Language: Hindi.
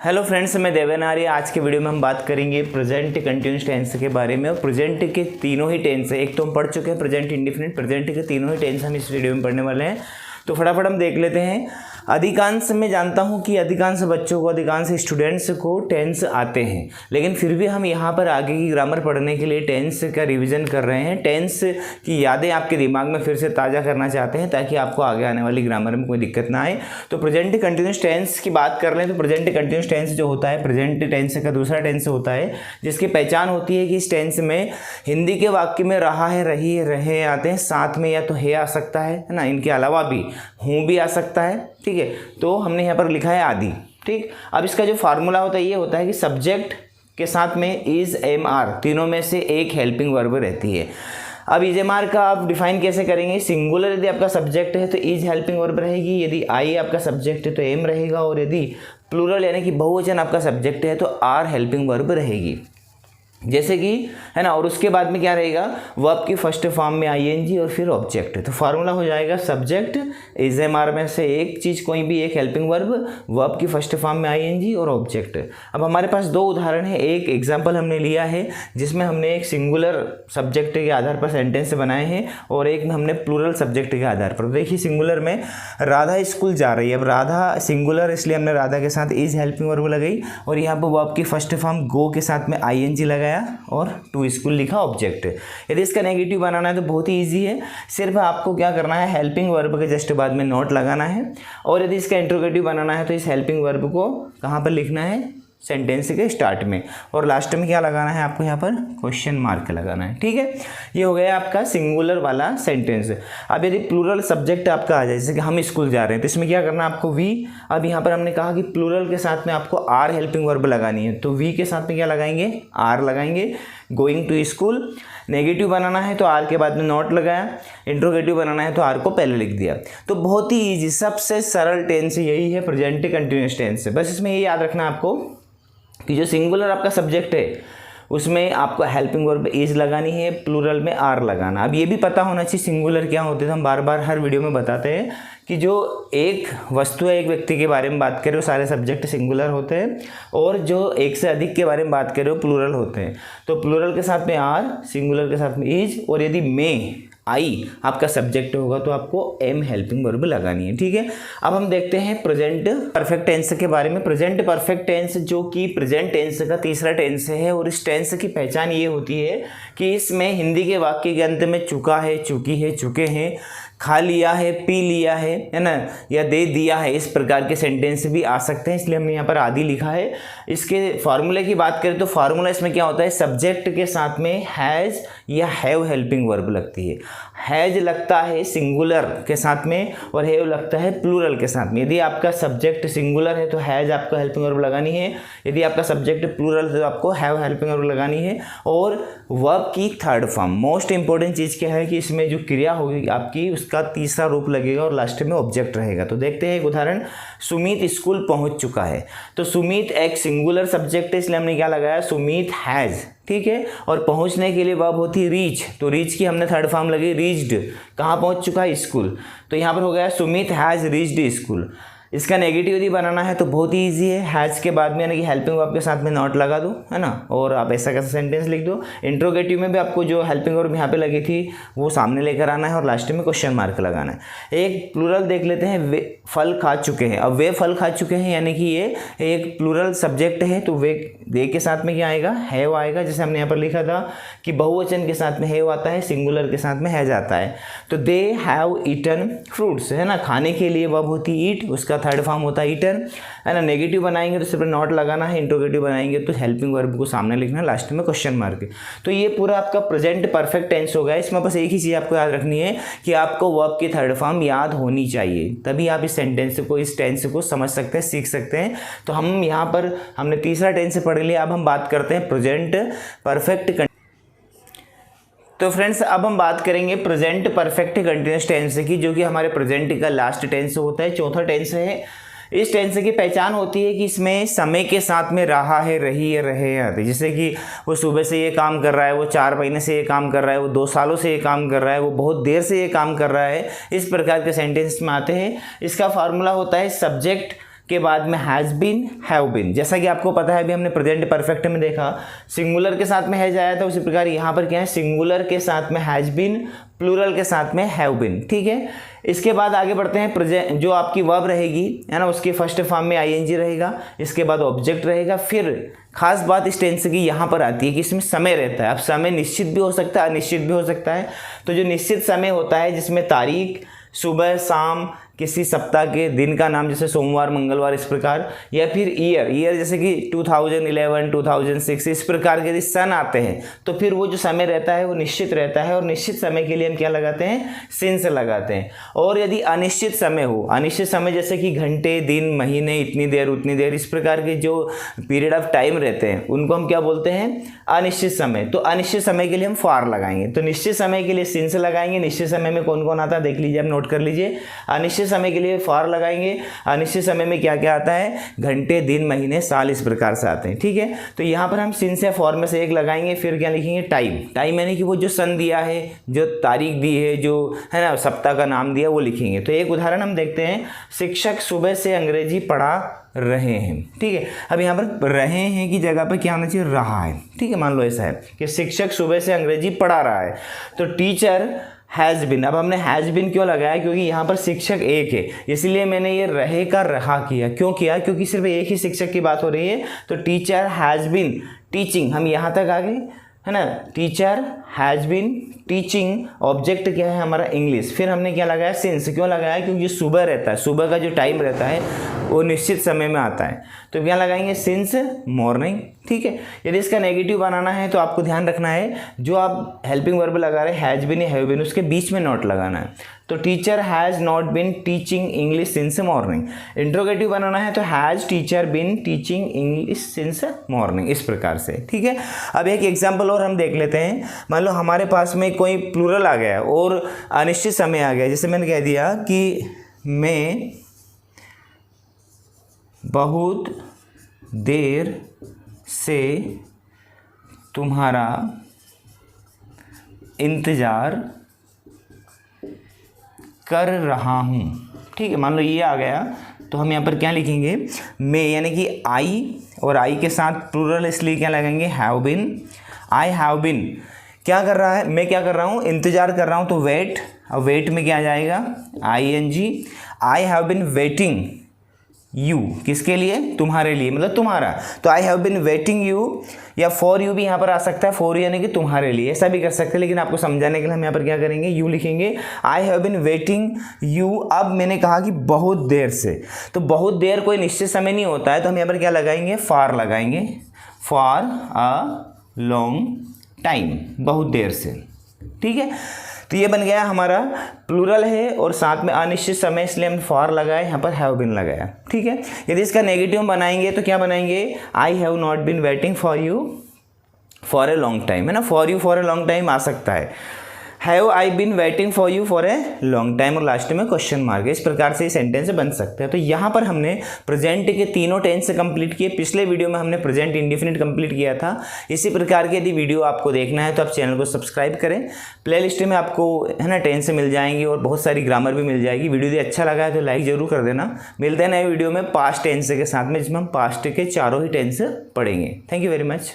हेलो फ्रेंड्स, मैं देवेन आर्य। आज के वीडियो में हम बात करेंगे प्रेजेंट कंटिन्यूअस टेंस के बारे में। और प्रेजेंट के तीनों ही टेंस है, एक तो हम पढ़ चुके हैं प्रेजेंट इंडेफिनिट, प्रेजेंट के तीनों ही टेंस हम इस वीडियो में पढ़ने वाले हैं। तो फटाफट हम देख लेते हैं। अधिकांश मैं जानता हूं कि अधिकांश बच्चों को, अधिकांश स्टूडेंट्स को टेंस आते हैं, लेकिन फिर भी हम यहाँ पर आगे की ग्रामर पढ़ने के लिए टेंस का रिवीजन कर रहे हैं। टेंस की यादें आपके दिमाग में फिर से ताज़ा करना चाहते हैं ताकि आपको आगे आने वाली ग्रामर में कोई दिक्कत ना आए। तो प्रेजेंट कंटिन्यूअस टेंस की बात कर लें तो प्रेजेंट कंटिन्यूअस टेंस जो होता है, प्रेजेंट टेंस का दूसरा टेंस होता है, जिसकी पहचान होती है कि इस टेंस में हिंदी के वाक्य में रहा है, रही है, रहे आते हैं, साथ में या तो है आ सकता है ना, इनके अलावा भी हूँ भी आ सकता है। ठीक है, तो हमने यहाँ पर लिखा है आदि। ठीक, अब इसका जो फार्मूला होता है ये होता है कि सब्जेक्ट के साथ में इज, एम, आर तीनों में से एक हेल्पिंग वर्ब रहती है। अब इज, एम, आर का आप डिफाइन कैसे करेंगे? सिंगुलर यदि आपका सब्जेक्ट है तो इज हेल्पिंग वर्ब रहेगी, यदि आई आपका सब्जेक्ट है तो एम रहेगा, और यदि प्लूरल यानी कि बहुवचन आपका सब्जेक्ट है तो आर हेल्पिंग वर्ब रहेगी, जैसे कि है ना। और उसके बाद में क्या रहेगा? वर्ब की फर्स्ट फॉर्म में आईएनजी और फिर ऑब्जेक्ट। तो फार्मूला हो जाएगा सब्जेक्ट इज, एम, आर में से एक चीज़ कोई भी एक हेल्पिंग वर्ब, वर्ब की फर्स्ट फॉर्म में आईएनजी और ऑब्जेक्ट। अब हमारे पास दो उदाहरण है। एक एग्जाम्पल हमने लिया है जिसमें हमने एक सिंगुलर सब्जेक्ट के आधार पर सेंटेंस बनाए हैं, और एक में हमने प्लूरल सब्जेक्ट के आधार पर। देखिए सिंगुलर में राधा स्कूल जा रही है। अब राधा सिंगुलर, इसलिए हमने राधा के साथ इज हेल्पिंग वर्ब लगाई, और यहाँ पर वर्ब की फर्स्ट फॉर्म गो के साथ में आईएनजी लगाया और टू स्कूल लिखा ऑब्जेक्ट। यदि इसका नेगेटिव बनाना है तो बहुत ही इजी है, सिर्फ आपको क्या करना है, हेल्पिंग वर्ब के जस्ट बाद में नॉट लगाना है। और यदि इसका इंट्रोगेटिव बनाना है तो इस हेल्पिंग वर्ब को कहाँ पर लिखना है? सेंटेंस के स्टार्ट में, और लास्ट में क्या लगाना है आपको? यहाँ पर क्वेश्चन मार्क लगाना है। ठीक है, ये हो गया आपका सिंगुलर वाला सेंटेंस। अब यदि प्लूरल सब्जेक्ट आपका आ जाए, जैसे कि हम स्कूल जा रहे हैं, तो इसमें क्या करना है आपको? वी। अब यहाँ पर हमने कहा कि प्लूरल के साथ में आपको आर हेल्पिंग वर्ब लगानी है, तो वी के साथ में क्या लगाएंगे? आर लगाएंगे। गोइंग टू स्कूल, नेगेटिव बनाना है तो आर के बाद में नॉट लगाया, इंट्रोगेटिव बनाना है तो आर को पहले लिख दिया। तो बहुत ही ईजी, सबसे सरल टेंस यही है प्रेजेंट कंटिन्यूअस टेंस। बस इसमें ये याद रखना आपको कि जो सिंगुलर आपका सब्जेक्ट है उसमें आपको हेल्पिंग वर्ब इज लगानी है, प्लूरल में आर लगाना। अब ये भी पता होना चाहिए सिंगुलर क्या होते हैं। हम बार बार हर वीडियो में बताते हैं कि जो एक वस्तु है, एक व्यक्ति के बारे में बात करें, वो सारे सब्जेक्ट सिंगुलर होते हैं, और जो एक से अधिक के बारे में बात करें वो प्लूरल होते हैं। तो प्लूरल के साथ में आर, सिंगुलर के साथ में इज, और यदि में आई आपका सब्जेक्ट होगा तो आपको एम हेल्पिंग वर्ब लगानी है। ठीक है, अब हम देखते हैं प्रेजेंट परफेक्ट टेंस के बारे में। प्रेजेंट परफेक्ट टेंस जो कि प्रेजेंट टेंस का तीसरा टेंस है, और इस टेंस की पहचान ये होती है कि इसमें हिंदी के वाक्य के अंत में चुका है, चुकी है, चुके हैं, खा लिया है, पी लिया है ना, या दे दिया है, इस प्रकार के सेंटेंस भी आ सकते हैं, इसलिए हमने यहाँ पर आदि लिखा है। इसके फार्मूले की बात करें तो फार्मूला इसमें क्या होता है? सब्जेक्ट के साथ में हैज़ या हैव हेल्पिंग वर्ब लगती है। हैज लगता है सिंगुलर के साथ में, और हैव लगता है प्लूरल के साथ में। यदि आपका सब्जेक्ट सिंगुलर है तो हैज आपको हेल्पिंग वर्ब लगानी है, यदि आपका सब्जेक्ट प्लूरल है तो आपको हैव हेल्पिंग वर्ब लगानी है। और वर्ब की थर्ड फॉर्म, मोस्ट इंपॉर्टेंट चीज़ क्या है कि इसमें जो क्रिया होगी आपकी उसका तीसरा रूप लगेगा और लास्ट में ऑब्जेक्ट रहेगा। तो देखते हैं एक उदाहरण। सुमित स्कूल पहुंच चुका है, तो सुमित एक सिंगुलर सब्जेक्ट है, इसलिए हमने क्या लगाया? सुमित हैज़। ठीक है, और पहुंचने के लिए वर्ब होती है रीच, तो रीच की हमने थर्ड फॉर्म लगी रीच्ड। कहाँ पहुंच चुका है? स्कूल। तो यहाँ पर हो गया सुमित हैज़ रीच्ड स्कूल। इसका नेगेटिव यदि बनाना है तो बहुत ही ईजी है, हैज़ के बाद में यानी कि हेल्पिंग वर्ब के साथ में नॉट लगा दो, है ना, और आप ऐसा कैसा सेंटेंस लिख दो। इंट्रोगेटिव में भी आपको जो हेल्पिंग वर्ब यहाँ पे लगी थी वो सामने लेकर आना है, और लास्ट में क्वेश्चन मार्क लगाना है। एक प्लूरल देख लेते हैं, वे फल खा चुके हैं। अब वे फल खा चुके हैं यानी कि ये एक प्लूरल सब्जेक्ट है, तो वे के साथ में क्या आएगा? हैव आएगा। जैसे हमने यहाँ पर लिखा था कि बहुवचन के साथ में हैव आता है, सिंगुलर के साथ में हैज आता है। तो दे हैव ईटन फ्रूट्स, है ना, खाने के लिए वर्ब होती है ईट, उसका थर्ड फॉर्म होता है ईटर, है ना। नेगेटिव बनाएंगे तो सिर्फ नॉट लगाना है, इंट्रोगेटिव बनाएंगे तो हेल्पिंग वर्ब को सामने लिखना है, लास्ट में क्वेश्चन मार्क। तो ये पूरा आपका प्रेजेंट परफेक्ट टेंस हो गया। इसमें बस एक ही चीज़ आपको याद रखनी है कि आपको वर्ब की थर्ड फॉर्म याद होनी चाहिए, तभी आप इस सेंटेंस को, इस टेंस को समझ सकते हैं, सीख सकते हैं। तो हम यहाँ पर हमने तीसरा टेंस पढ़ लिया, अब हम बात करते हैं प्रेजेंट परफेक्ट। तो फ्रेंड्स अब हम बात करेंगे प्रेजेंट परफेक्ट कंटिन्यूअस टेंस की, जो कि हमारे प्रेजेंट का लास्ट टेंस होता है, चौथा टेंस है। इस टेंस की पहचान होती है कि इसमें समय के साथ में रहा है, रही है, रहे हैं। जैसे कि वो सुबह से ये काम कर रहा है, वो 4 महीने से ये काम कर रहा है, वो 2 सालों से ये काम कर रहा है, वो बहुत देर से ये काम कर रहा है, इस प्रकार के सेंटेंस में आते हैं। इसका फार्मूला होता है सब्जेक्ट के बाद में हैज़ बीन, हैव बीन। जैसा कि आपको पता है, अभी हमने प्रेजेंट परफेक्ट में देखा सिंगुलर के साथ में हैज आया था, उसी प्रकार यहाँ पर क्या है, सिंगुलर के साथ में हैज़ बीन, प्लूरल के साथ में हैव बीन। ठीक है, इसके बाद आगे बढ़ते हैं। प्रेजेंट जो आपकी वर्ब रहेगी है ना, उसके फर्स्ट फॉर्म में आईएनजी रहेगा, इसके बाद ऑब्जेक्ट रहेगा। फिर खास बात इस टेंस की यहाँ पर आती है कि इसमें समय रहता है। अब समय निश्चित भी हो सकता है, अनिश्चित भी हो सकता है। तो जो निश्चित समय होता है जिसमें तारीख, सुबह, शाम, किसी सप्ताह के दिन का नाम जैसे सोमवार, मंगलवार, इस प्रकार, या फिर ईयर जैसे कि 2011, 2006, इस प्रकार के यदि सन आते हैं तो फिर वो जो समय रहता है वो निश्चित रहता है, और निश्चित समय के लिए हम क्या लगाते हैं, सिंस लगाते हैं। और यदि अनिश्चित समय हो, अनिश्चित समय जैसे कि घंटे, दिन, महीने, इतनी देर, उतनी देर, इस प्रकार के जो पीरियड ऑफ टाइम रहते हैं उनको हम क्या बोलते हैं, अनिश्चित समय। तो अनिश्चित समय के लिए हम फॉर लगाएंगे। तो निश्चित समय के लिए सिंस लगाएंगे। निश्चित समय में कौन कौन आता है देख लीजिए, आप नोट कर लीजिए। अनिश्चित समय के लिए फॉर लगाएंगे। अनिश्चित समय में क्या क्या आता है, घंटे, दिन, महीने, साल, इस प्रकार से आते हैं। ठीक है, तो यहाँ पर हम सिंस या फॉर में से एक लगाएंगे। फिर क्या लिखेंगे, टाइम। टाइम यानी कि वो जो सन दिया है, जो तारीख दी है, जो है ना सप्ताह का नाम दिया, वो लिखेंगे। तो एक उदाहरण हम देखते हैं, शिक्षक सुबह से अंग्रेजी पढ़ा रहे हैं। ठीक है, अब यहाँ पर रहे हैं की जगह पर क्या होना चाहिए, रहा है। ठीक है, मान लो ऐसा है कि शिक्षक सुबह से अंग्रेजी पढ़ा रहा है, तो टीचर हैज़ बिन। अब हमने हैज़ बिन क्यों लगाया, क्योंकि यहाँ पर शिक्षक एक है, इसलिए मैंने ये रहे का रहा किया। क्यों किया, क्योंकि सिर्फ एक ही शिक्षक की बात हो रही है। तो टीचर हैज़ बिन टीचिंग, हम यहाँ तक आ गए, है ना। Teacher has been teaching, object क्या है हमारा, इंग्लिश। फिर हमने क्या लगाया, सिंस। क्यों लगाया, क्योंकि सुबह रहता है, सुबह का जो टाइम रहता है वो निश्चित समय में आता है। तो क्या लगाएंगे, सिंस मॉर्निंग। ठीक है, यदि इसका नेगेटिव बनाना है तो आपको ध्यान रखना है, जो आप हेल्पिंग वर्ब लगा रहे हैं, हैज़ बीन या हैव बीन, उसके बीच में नॉट लगाना है। तो teacher has not been teaching English since morning. Interrogative बनाना है तो has teacher been teaching English since morning, इस प्रकार से। ठीक है, अब एक एग्जाम्पल और हम देख लेते हैं। मान लो हमारे पास में कोई प्लूरल आ गया और अनिश्चित समय आ गया। जैसे मैंने कह दिया कि मैं बहुत देर से तुम्हारा इंतज़ार कर रहा हूँ। ठीक है, मान लो ये आ गया, तो हम यहाँ पर क्या लिखेंगे, मैं, यानी कि आई, और आई के साथ प्लूरल इसलिए क्या लगाएंगे, have been. I have been क्या कर रहा है, मैं क्या कर रहा हूँ, इंतज़ार कर रहा हूँ, तो वेट। अब वेट में क्या आ जाएगा, ING। I have been waiting you, किसके लिए, तुम्हारे लिए, मतलब तुम्हारा। तो I have been waiting you, या फॉर यू भी यहाँ पर आ सकता है, फॉर यू यानी कि तुम्हारे लिए, ऐसा भी कर सकते हैं। लेकिन आपको समझाने के लिए हम यहाँ पर क्या करेंगे, यू लिखेंगे। I have been waiting you. अब मैंने कहा कि बहुत देर से, तो बहुत देर कोई निश्चित समय नहीं होता है, तो हम यहाँ पर क्या लगाएंगे, फॉर लगाएंगे। फॉर अ लॉन्ग टाइम, बहुत देर से। ठीक है, तो ये बन गया हमारा, प्लूरल है और साथ में अनिश्चित समय, इसलिए हम फॉर लगाए, यहाँ पर हैव बीन लगाया। ठीक है, यदि इसका नेगेटिव बनाएंगे तो क्या बनाएंगे, I have not been waiting for you for a long time, है ना। For you for a long time आ सकता है, have I been waiting for you for a long time, और लास्ट में क्वेश्चन मार्क है। इस प्रकार से सेंटेंस बन सकते हैं। तो यहाँ पर हमने प्रेजेंट के तीनों टेंस कंप्लीट किए। पिछले वीडियो में हमने प्रेजेंट इंडेफिनिट कंप्लीट किया था। इसी प्रकार के यदि वीडियो आपको देखना है तो आप चैनल को सब्सक्राइब करें। प्लेलिस्ट में आपको, है ना, टेंस मिल जाएंगी और बहुत सारी ग्रामर भी मिल जाएगी। वीडियो यदि अच्छा लगा है तो लाइक जरूर कर देना। मिलते हैं नए वीडियो में पास्ट टेंस के साथ में, जिसमें हम पास्ट के चारों ही टेंस पढ़ेंगे। Thank you very much.